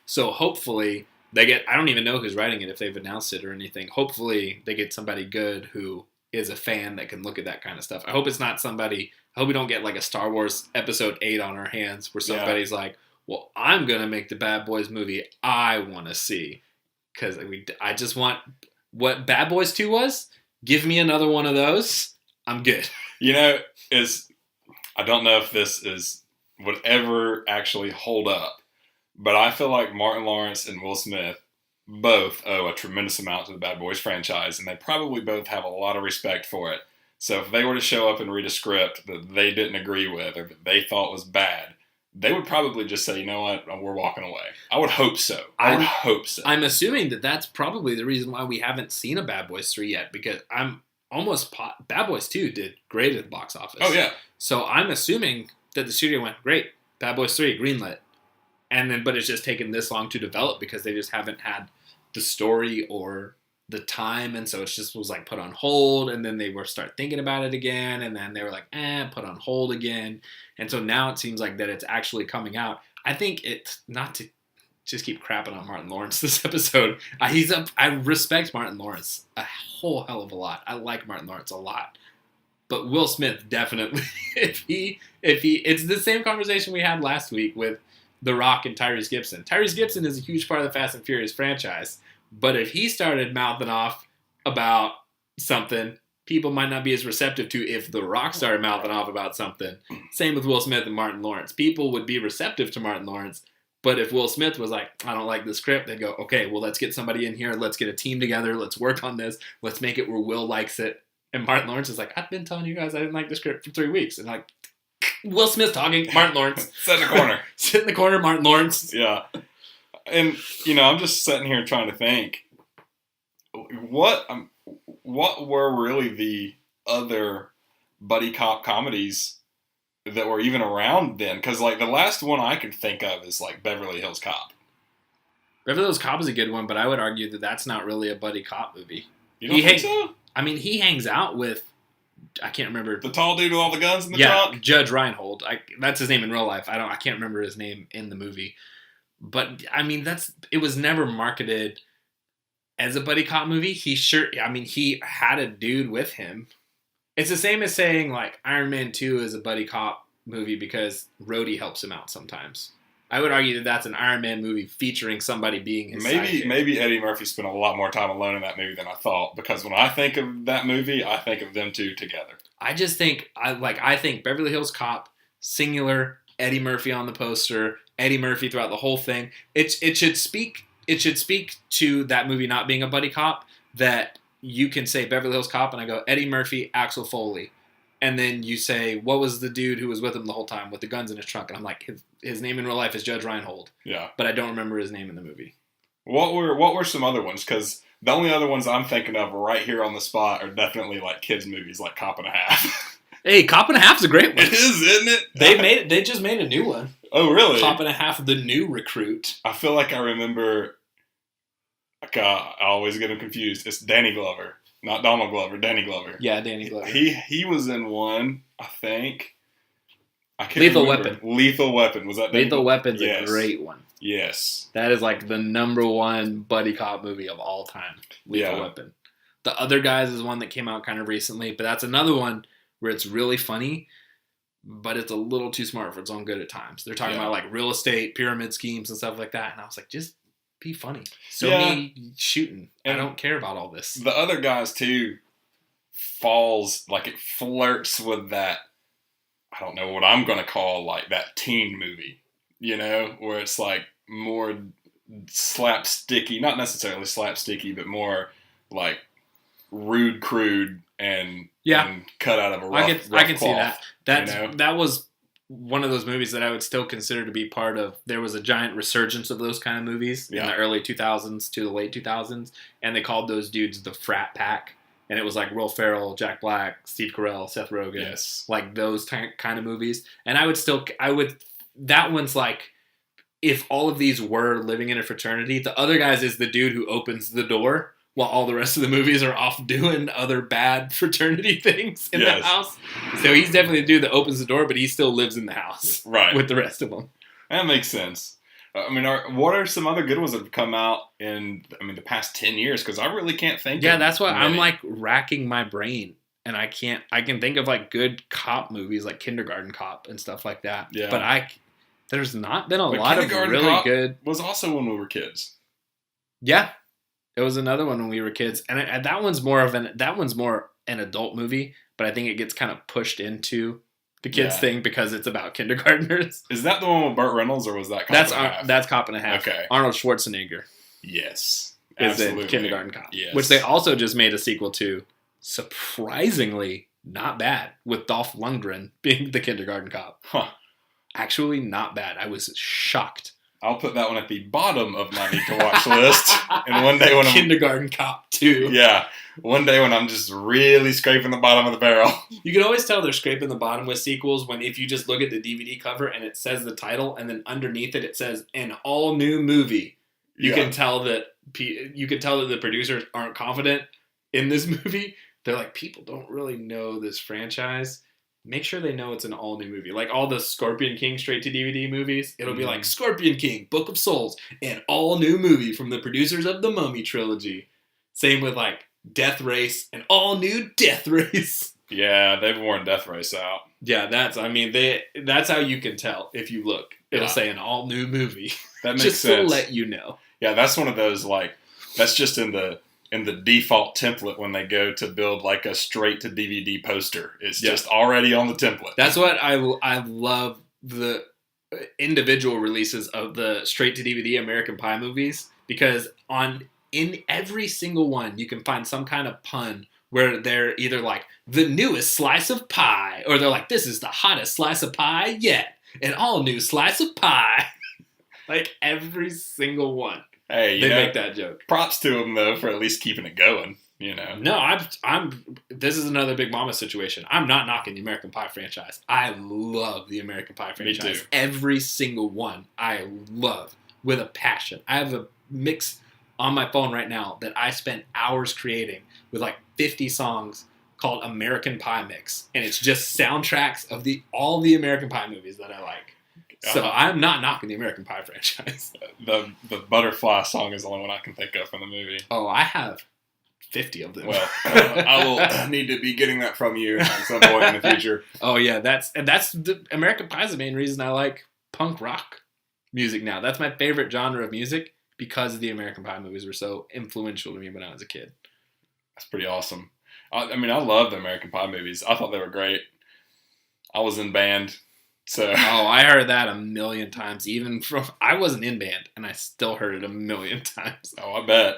So hopefully they get, I don't even know who's writing it, if they've announced it or anything. Hopefully they get somebody good who is a fan that can look at that kind of stuff. I hope it's not somebody, I hope we don't get like a Star Wars Episode 8 on our hands where somebody's like, well, I'm going to make the Bad Boys movie I want to see. Because I just want what Bad Boys 2 was. Give me another one of those. I'm good. You know, I don't know if this would ever actually hold up, but I feel like Martin Lawrence and Will Smith both owe a tremendous amount to the Bad Boys franchise, and they probably both have a lot of respect for it. So if they were to show up and read a script that they didn't agree with or that they thought was bad, they would probably just say, you know what, we're walking away. I would hope so. I would hope so. I'm assuming that that's probably the reason why we haven't seen a Bad Boys 3 yet, because I'm almost Bad Boys 2 did great at the box office. Oh, yeah. So I'm assuming that the studio went, great, Bad Boys 3, greenlit. But it's just taken this long to develop because they just haven't had the story or the time, and so it just was like put on hold, and then they were start thinking about it again, and then they were like, put on hold again. And so now it seems like that it's actually coming out. I think it's not to just keep crapping on Martin Lawrence this episode. I respect Martin Lawrence a whole hell of a lot. I like Martin Lawrence a lot. But Will Smith definitely, if he, it's the same conversation we had last week with The Rock and Tyrese Gibson. Tyrese Gibson is a huge part of the Fast and Furious franchise, but if he started mouthing off about something, people might not be as receptive to if The Rock started mouthing off about something. Same with Will Smith and Martin Lawrence. People would be receptive to Martin Lawrence, but if Will Smith was like, I don't like the script, they'd go, okay, well, let's get somebody in here. Let's get a team together. Let's work on this. Let's make it where Will likes it. And Martin Lawrence is like, I've been telling you guys I didn't like the script for 3 weeks. And like, Will Smith talking, Martin Lawrence. Sit in the corner. Sit in the corner, Martin Lawrence. Yeah. And, I'm just sitting here trying to think, what were really the other buddy cop comedies that were even around then? Because, like, the last one I can think of is, like, Beverly Hills Cop. Beverly Hills Cop is a good one, but I would argue that that's not really a buddy cop movie. You don't think so? I mean, he hangs out with, I can't remember. The tall dude with all the guns in the trunk? Yeah, Judge Reinhold. That's his name in real life. I can't remember his name in the movie. But, I mean, it was never marketed as a buddy cop movie. He had a dude with him. It's the same as saying, like, Iron Man 2 is a buddy cop movie because Rhodey helps him out sometimes. I would argue that that's an Iron Man movie featuring somebody being his sidekick. Maybe Eddie Murphy spent a lot more time alone in that movie than I thought, because when I think of that movie, I think of them two together. I just think, I think Beverly Hills Cop, singular, Eddie Murphy on the poster, Eddie Murphy throughout the whole thing. It should speak to that movie not being a buddy cop, that you can say Beverly Hills Cop and I go Eddie Murphy, Axel Foley, and then you say what was the dude who was with him the whole time with the guns in his trunk, and I'm like his name in real life is Judge Reinhold. Yeah, but I don't remember his name in the movie. What were some other ones? Because the only other ones I'm thinking of right here on the spot are definitely like kids movies, like Cop and a Half. Hey, Cop and a Half's a great one. It is, isn't it? They just made a new one. Oh, really? Cop and a Half, the new recruit. I feel like I remember. I always get him confused. It's Danny Glover, not Donald Glover. Danny Glover. Yeah, Danny Glover. He was in one, I think. I can't Lethal remember. Weapon. Lethal Weapon, was that? Lethal Weapon's a great one. Yes. That is like the number one buddy cop movie of all time. Lethal Weapon. The Other Guys is one that came out kind of recently, but that's another one where it's really funny, but it's a little too smart for its own good at times. They're talking about like real estate, pyramid schemes and stuff like that, and I was like, just be funny. Me shooting. And I don't care about all this. The Other Guys too it flirts with that, I don't know what I'm going to call like that teen movie, where it's like more slapsticky, not necessarily slapsticky, but more like rude, crude, and cut out of a rough I can cloth, see that. That was one of those movies that I would still consider to be part of. There was a giant resurgence of those kind of movies in the early 2000s to the late 2000s, and they called those dudes the Frat Pack. And it was like Will Ferrell, Jack Black, Steve Carell, Seth Rogen, like those kind of movies. And that one's like, if all of these were living in a fraternity, The Other Guys is the dude who opens the door while all the rest of the movies are off doing other bad fraternity things in the house. So he's definitely the dude that opens the door, but he still lives in the house with the rest of them. That makes sense. I mean, what are some other good ones that have come out in, the past 10 years? Because I really can't think of Yeah, that's why I'm like racking my brain. And I can think of like good cop movies like Kindergarten Cop and stuff like that. Yeah. But there's not been a lot of really Cop good. Was also when we were kids. Yeah. It was another one when we were kids. And that one's more an adult movie. but I think it gets kind of pushed into the kids Yeah. thing because it's about kindergartners. Is that the one with Burt Reynolds, or was that Cop and a Half? That's Cop and a Half. Okay. Arnold Schwarzenegger Yes. is Absolutely. in Kindergarten Cop, Yes. which they also just made a sequel to. Surprisingly, not bad, with Dolph Lundgren being the Kindergarten Cop. Huh. Actually, not bad. I was shocked. I'll put that one at the bottom of my need to watch list. And one day when I'm Kindergarten Cop 2. yeah, one day when I'm just really scraping the bottom of the barrel. You can always tell they're scraping the bottom with sequels when if you just look at the DVD cover and it says the title and then underneath it says an all new movie. You can tell that the producers aren't confident in this movie. They're like, people don't really know this franchise. Make sure they know it's an all new movie. Like all the Scorpion King straight to DVD movies, it'll be like Scorpion King, Book of Souls, an all new movie from the producers of the Mummy trilogy. Same with like Death Race, an all new Death Race. Yeah, they've worn Death Race out. Yeah, that's how you can tell if you look. It'll say an all new movie. That makes just sense. to let you know. Yeah, that's one of those like that's just in the default template when they go to build like a straight to DVD poster. It's just already on the template. That's what I love, the individual releases of the straight to DVD American Pie movies, because in every single one you can find some kind of pun where they're either like the newest slice of pie, or they're like, this is the hottest slice of pie yet, an all new slice of pie. Like every single one. Hey, they make that joke. Props to them though for at least keeping it going. You know. No, I'm. This is another Big Mama situation. I'm not knocking the American Pie franchise. I love the American Pie franchise. Me too. Every single one I love with a passion. I have a mix on my phone right now that I spent hours creating with like 50 songs called American Pie Mix, and it's just soundtracks of all the American Pie movies that I like. So I'm not knocking the American Pie franchise. The Butterfly song is the only one I can think of from the movie. Oh, I have 50 of them. Well, I will need to be getting that from you at some point in the future. Oh yeah, that's the American Pie's the main reason I like punk rock music now. That's my favorite genre of music because the American Pie movies were so influential to me when I was a kid. That's pretty awesome. I mean, I love the American Pie movies. I thought they were great. I was in band. So. Oh, I heard that a million times. I wasn't in band, and I still heard it a million times. Oh, I bet.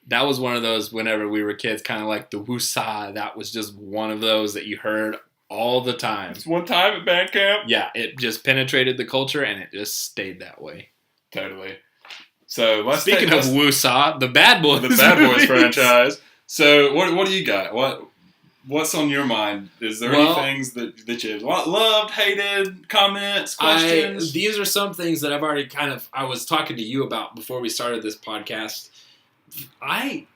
That was one of those whenever we were kids, kind of like the woosah. That was just one of those that you heard all the time. It's one time at band camp? Yeah, it just penetrated the culture, and it just stayed that way. Totally. So Speaking of woosah, the Bad Boys. The Bad Boys franchise. So what do you got? What's on your mind? Is there any things that you loved, hated, comments, questions? These are some things that I've already I was talking to you about before we started this podcast. I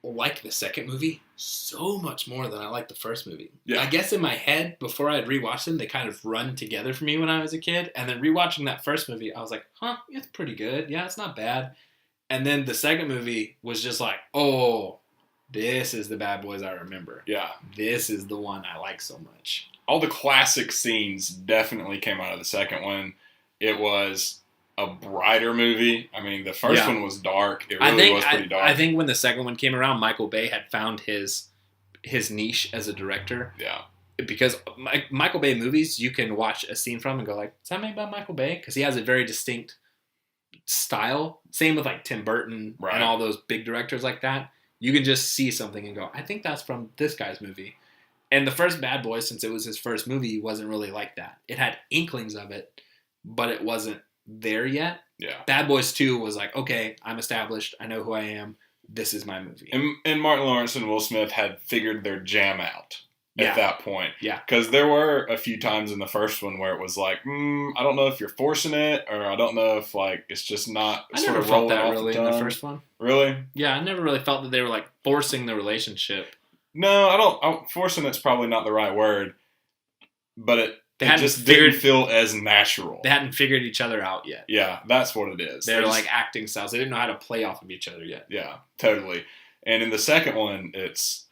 like the second movie so much more than I like the first movie. Yeah. I guess in my head, before I'd rewatched them, they kind of run together for me when I was a kid. And then rewatching that first movie, I was like, it's pretty good. Yeah, it's not bad. And then the second movie was just like, oh, this is the Bad Boys I remember. Yeah. This is the one I like so much. All the classic scenes definitely came out of the second one. It was a brighter movie. I mean, the first one was dark. It really was pretty dark. I think when the second one came around, Michael Bay had found his niche as a director. Yeah. Because Michael Bay movies, you can watch a scene from and go like, is that made by Michael Bay? Because he has a very distinct style. Same with like Tim Burton and all those big directors like that. You can just see something and go, I think that's from this guy's movie. And the first Bad Boys, since it was his first movie, wasn't really like that. It had inklings of it, but it wasn't there yet. Yeah. Bad Boys 2 was like, okay, I'm established. I know who I am. This is my movie. And Martin Lawrence and Will Smith had figured their jam out at that point. Yeah. Because there were a few times in the first one where it was like, I don't know if you're forcing it, or I don't know if like it's just not I sort never of felt rolling that off really the in the tongue. first one. Really? Yeah, I never really felt that they were like forcing the relationship. No, I don't. Forcing it's probably not the right word, but it just didn't feel as natural. They hadn't figured each other out yet. Yeah, that's what it is. They're like acting styles. They didn't know how to play off of each other yet. Yeah, totally. And in the second one, it's,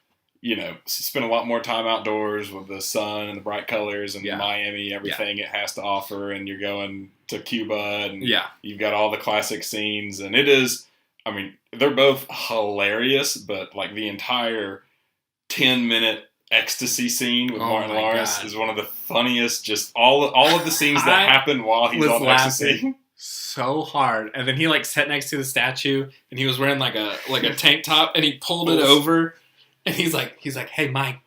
spend a lot more time outdoors with the sun and the bright colors and Miami, everything it has to offer. And you're going to Cuba and you've got all the classic scenes. And it is, I mean, they're both hilarious, but like the entire 10-minute ecstasy scene with Oh Martin my Lawrence God. is one of the funniest. Just all of the scenes that happen while he's on ecstasy. So hard, and then he like sat next to the statue, and he was wearing like a tank top, and he pulled it over, and he's like, "Hey, Mike,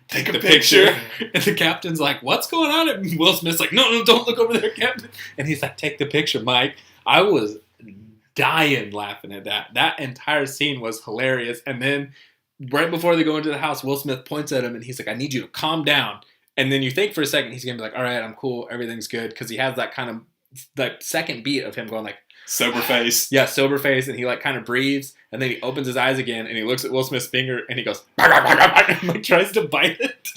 take the picture." And the captain's like, "What's going on?" And Will Smith's like, "No, don't look over there, Captain." And he's like, "Take the picture, Mike." I was dying laughing at that. That entire scene was hilarious. And then right before they go into the house, Will Smith points at him, and he's like, "I need you to calm down." And then you think for a second he's gonna be like, "All right, I'm cool, everything's good," because he has that kind of like second beat of him going like sober face. Yeah, sober face, and he like kind of breathes, and then he opens his eyes again, and he looks at Will Smith's finger, and he goes and like tries to bite it.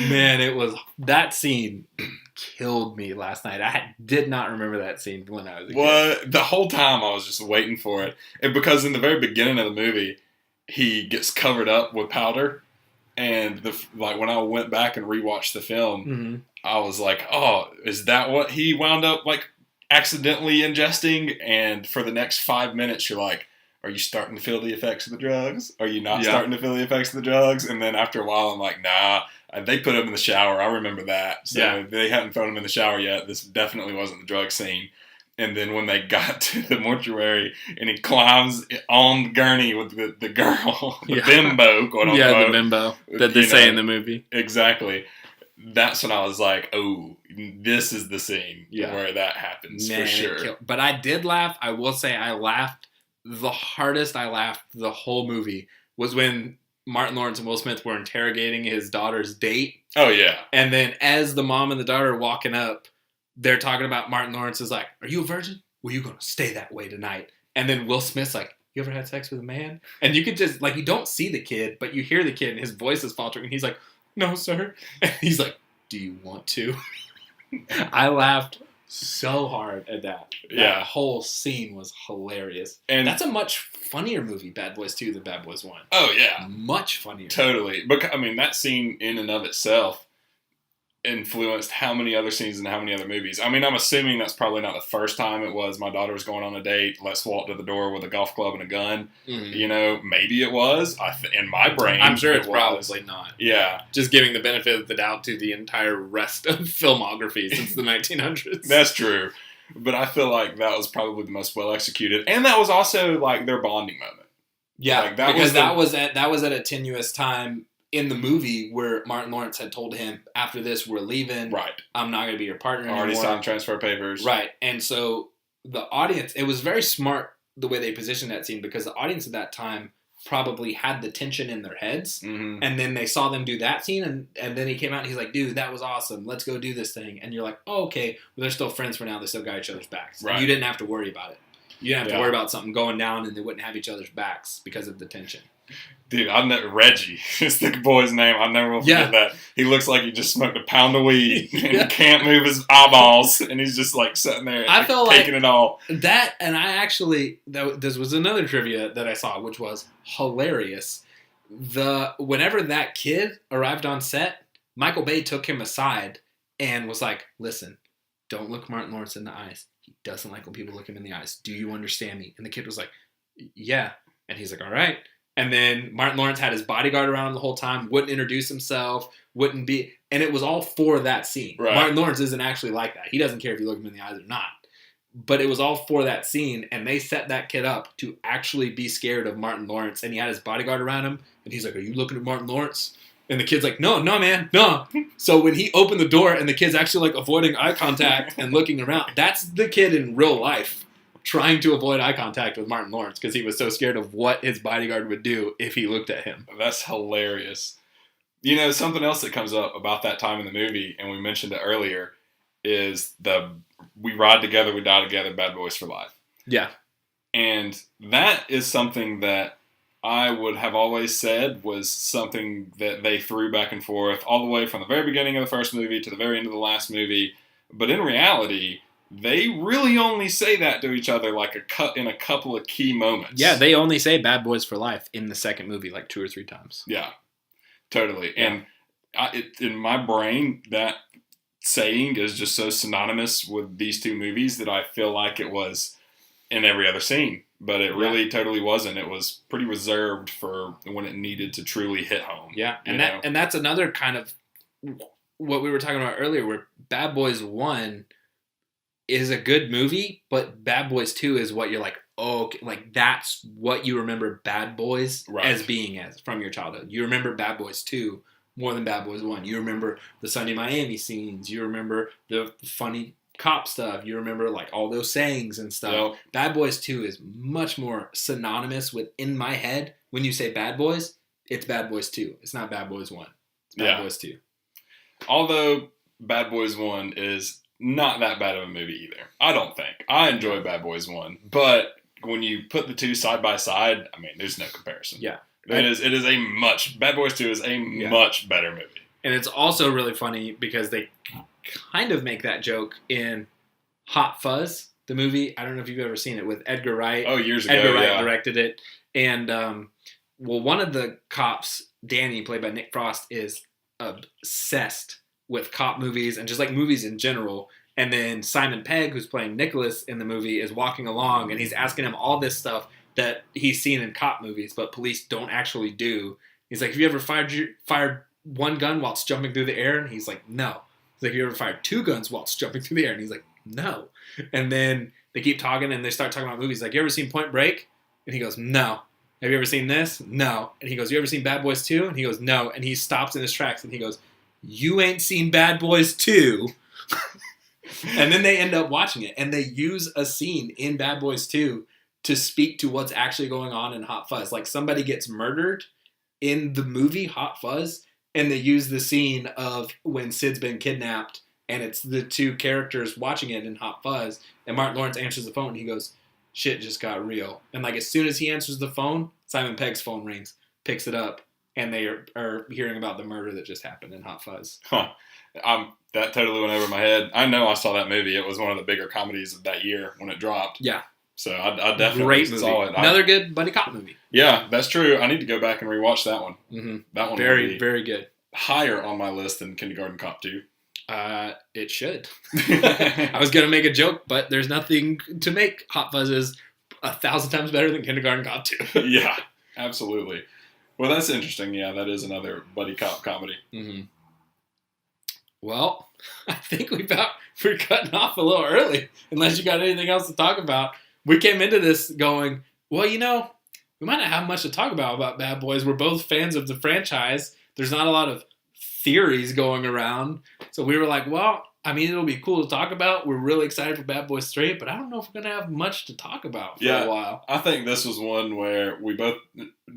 Man, that scene killed me last night. I did not remember that scene when I was a kid. The whole time I was just waiting for it, and because in the very beginning of the movie, he gets covered up with powder, and when I went back and rewatched the film. Mm-hmm. I was like, oh, is that what he wound up like accidentally ingesting? And for the next 5 minutes, you're like, are you starting to feel the effects of the drugs? Are you not starting to feel the effects of the drugs? And then after a while, I'm like, nah. They put him in the shower. I remember that. So they hadn't thrown him in the shower yet. This definitely wasn't the drug scene. And then when they got to the mortuary and he climbs on the gurney with the girl, the bimbo, quote unquote. Yeah, the bimbo that they say in the movie. Exactly. That's when I was like, oh, this is the scene where that happens for sure. But I did laugh. I will say I laughed. The hardest I laughed the whole movie was when Martin Lawrence and Will Smith were interrogating his daughter's date. Oh, yeah. And then as the mom and the daughter are walking up, they're talking about Martin Lawrence is like, are you a virgin? Well, you're going to stay that way tonight. And then Will Smith's like, you ever had sex with a man? And you could just, like, you don't see the kid, but you hear the kid and his voice is faltering. And he's like, no, sir. And he's like, do you want to? I laughed so hard at that. That whole scene was hilarious. And that's a much funnier movie, Bad Boys 2, than Bad Boys 1. Oh, yeah. Much funnier. Totally. But, I mean, that scene in and of itself influenced how many other scenes and how many other movies. I mean, I'm assuming that's probably not the first time it was my daughter was going on a date, let's walk to the door with a golf club and a gun. Mm-hmm. You know, maybe it was. In my brain, I'm sure it's probably not. Yeah. Just giving the benefit of the doubt to the entire rest of filmography since the 1900s. That's true. But I feel like that was probably the most well executed. And that was also like their bonding moment. Yeah, like that was at a tenuous time in the movie where Martin Lawrence had told him, after this, we're leaving. Right. I'm not going to be your partner anymore. Already signed transfer papers. Right. And so the audience, it was very smart the way they positioned that scene because the audience at that time probably had the tension in their heads. Mm-hmm. And then they saw them do that scene. And then he came out and he's like, dude, that was awesome. Let's go do this thing. And you're like, oh, okay. Well, they're still friends for now. They still got each other's backs. Right. You didn't have to worry about it. You didn't have to worry about something going down and they wouldn't have each other's backs because of the tension. Dude, Reggie is the boy's name. I never will forget that. He looks like he just smoked a pound of weed and can't move his eyeballs, and he's just like sitting there taking it all. That, and I actually, this was another trivia that I saw, which was hilarious. Whenever that kid arrived on set, Michael Bay took him aside and was like, listen, don't look Martin Lawrence in the eyes. He doesn't like when people look him in the eyes. Do you understand me? And the kid was like, yeah. And he's like, all right. And then Martin Lawrence had his bodyguard around him the whole time, wouldn't introduce himself, wouldn't be... And it was all for that scene. Right. Martin Lawrence isn't actually like that. He doesn't care if you look him in the eyes or not. But it was all for that scene, and they set that kid up to actually be scared of Martin Lawrence. And he had his bodyguard around him, and he's like, are you looking at Martin Lawrence? And the kid's like, no, man, no. So when he opened the door, and the kid's actually like avoiding eye contact and looking around, that's the kid in real life. Trying to avoid eye contact with Martin Lawrence because he was so scared of what his bodyguard would do if he looked at him. That's hilarious. You know, something else that comes up about that time in the movie, and we mentioned it earlier, is we ride together, we die together, Bad Boys for Life. Yeah. And that is something that I would have always said was something that they threw back and forth all the way from the very beginning of the first movie to the very end of the last movie. But in reality, they really only say that to each other like in a couple of key moments. Yeah, they only say Bad Boys for Life in the second movie like 2 or 3 times. Yeah, totally. Yeah. And in my brain, that saying is just so synonymous with these two movies that I feel like it was in every other scene. But it really totally wasn't. It was pretty reserved for when it needed to truly hit home. Yeah, and that's another kind of what we were talking about earlier, where Bad Boys 1 is a good movie, but Bad Boys 2 is what you're like, oh, okay, like that's what you remember Bad Boys as being as from your childhood. You remember Bad Boys 2 more than Bad Boys 1. You remember the Sunday Miami scenes. You remember the funny cop stuff. You remember like all those sayings and stuff. Yep. Bad Boys 2 is much more synonymous with, in my head, when you say Bad Boys, it's Bad Boys 2. It's not Bad Boys 1. It's Bad Boys 2. Although Bad Boys 1 is not that bad of a movie either. I don't think. I enjoy Bad Boys 1, but when you put the two side by side, I mean, there's no comparison. Yeah. It is a much, Bad Boys 2 is a much better movie. And it's also really funny because they kind of make that joke in Hot Fuzz, the movie. I don't know if you've ever seen it, with Edgar Wright. Oh, years ago, Edgar Wright directed it. And, one of the cops, Danny, played by Nick Frost, is obsessed with cop movies and just like movies in general. And then Simon Pegg, who's playing Nicholas in the movie, is walking along and he's asking him all this stuff that he's seen in cop movies, but police don't actually do. He's like, have you ever fired one gun whilst jumping through the air? And he's like, no. He's like, have you ever fired two guns whilst jumping through the air? And he's like, no. And then they keep talking and they start talking about movies. Like, you ever seen Point Break? And he goes, no. Have you ever seen this? No. And he goes, you ever seen Bad Boys 2? And he goes, no. And he stops in his tracks and he goes, you ain't seen Bad Boys 2. And then they end up watching it. And they use a scene in Bad Boys 2 to speak to what's actually going on in Hot Fuzz. Like, somebody gets murdered in the movie Hot Fuzz, and they use the scene of when Sid's been kidnapped, and it's the two characters watching it in Hot Fuzz, and Martin Lawrence answers the phone, and he goes, shit just got real. And, like, as soon as he answers the phone, Simon Pegg's phone rings, picks it up, and they are hearing about the murder that just happened in Hot Fuzz. Huh. That totally went over my head. I know I saw that movie. It was one of the bigger comedies of that year when it dropped. Yeah. So I definitely saw it. Another good buddy cop movie. Yeah, that's true. I need to go back and rewatch that one. Mm-hmm. That one very, very good. Higher on my list than Kindergarten Cop 2. It should. I was going to make a joke, but there's nothing to make Hot Fuzz is 1,000 times better than Kindergarten Cop 2. Yeah, absolutely. Well, that's interesting. Yeah, that is another buddy cop comedy. Mm-hmm. Well, I think we're cutting off a little early, unless you got anything else to talk about. We came into this going, well, we might not have much to talk about Bad Boys. We're both fans of the franchise. There's not a lot of theories going around. So we were like, well, I mean, it'll be cool to talk about. We're really excited for Bad Boys 3, but I don't know if we're going to have much to talk about for a while. I think this was one where we both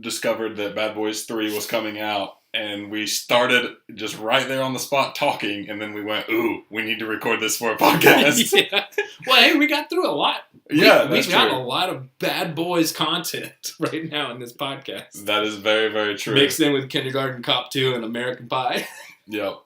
discovered that Bad Boys 3 was coming out, and we started just right there on the spot talking, and then we went, ooh, we need to record this for a podcast. Yeah. Well, hey, we got through a lot. We've got a lot of Bad Boys content right now in this podcast. That is very, very true. Mixed in with Kindergarten Cop 2 and American Pie. Yep.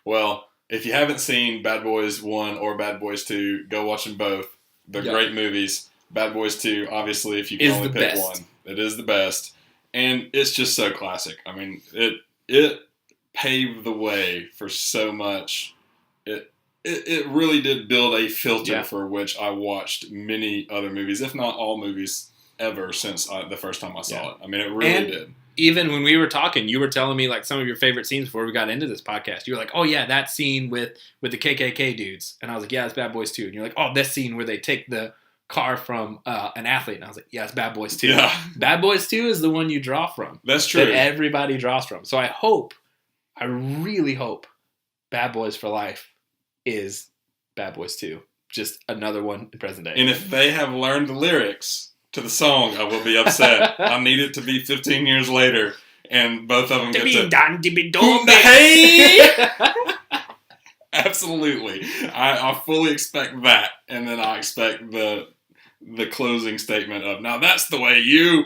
Well, if you haven't seen Bad Boys 1 or Bad Boys 2, go watch them both. They're great movies. Bad Boys 2, obviously, if you can only pick one, it is the best. And it's just so classic. I mean, it paved the way for so much. It really did build a filter for which I watched many other movies, if not all movies ever since the first time I saw it. I mean, it really did. Even when we were talking, you were telling me like some of your favorite scenes before we got into this podcast. You were like, oh yeah, that scene with the KKK dudes. And I was like, yeah, it's Bad Boys 2. And you're like, oh, this scene where they take the car from an athlete. And I was like, yeah, it's Bad Boys 2. Yeah. Bad Boys 2 is the one you draw from. That's true. That everybody draws from. So I really hope Bad Boys for Life is Bad Boys 2. Just another one in present day. And if they have learned the lyrics to the song, I will be upset. I need it to be 15 years later, and both of them get to... Hey! Absolutely. I fully expect that, and then I expect the closing statement of, now that's the way you,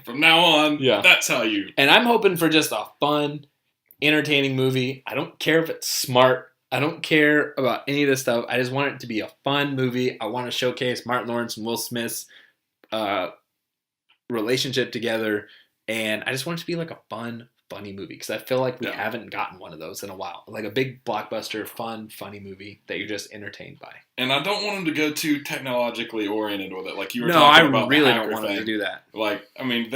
from now on, that's how you... And I'm hoping for just a fun, entertaining movie. I don't care if it's smart. I don't care about any of this stuff. I just want it to be a fun movie. I want to showcase Martin Lawrence and Will Smith's relationship together, and I just want it to be like a fun funny movie, because I feel like we Yeah. haven't gotten one of those in a while. Like a big blockbuster, fun, funny movie that you're just entertained by. And I don't want them to go too technologically oriented with it. Like you were No, I talking about really the don't hacker want them thing. to do that. Like, I mean,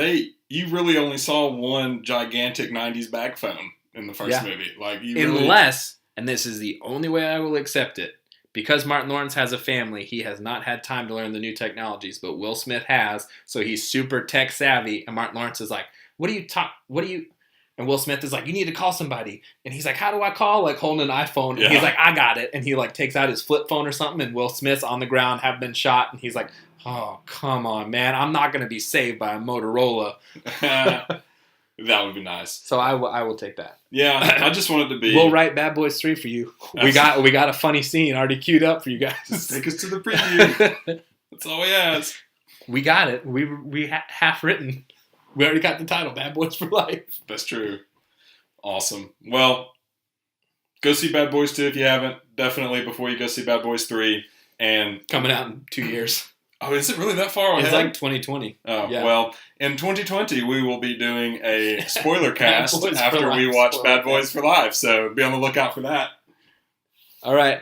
you really only saw one gigantic 90s bag phone in the first movie. Like, Unless, and this is the only way I will accept it, because Martin Lawrence has a family, he has not had time to learn the new technologies, but Will Smith has, so he's super tech savvy, and Martin Lawrence is like, and Will Smith is like, you need to call somebody. And he's like, how do I call? Like holding an iPhone. And he's like, I got it. And he like takes out his flip phone or something. And Will Smith's on the ground, have been shot. And he's like, oh, come on, man. I'm not going to be saved by a Motorola. That would be nice. So I will take that. Yeah, I just want it to be. We'll write Bad Boys 3 for you. We got a funny scene already queued up for you guys. Take us to the preview. That's all we ask. We got it. We half written. We already got the title, Bad Boys for Life. That's true. Awesome. Well, go see Bad Boys 2 if you haven't. Definitely before you go see Bad Boys 3. And coming out in 2 years. Oh, is it really that far ahead? It's like 2020. Oh, yeah. Well, in 2020, we will be doing a spoiler cast Boys after we watch Bad Boys for Life. So be on the lookout for that. All right.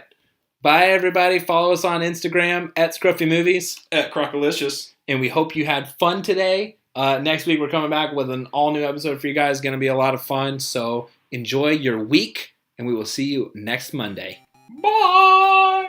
Bye, everybody. Follow us on Instagram at ScruffyMovies. At Crockalicious. And we hope you had fun today. Next week, we're coming back with an all-new episode for you guys. It's going to be a lot of fun. So enjoy your week, and we will see you next Monday. Bye!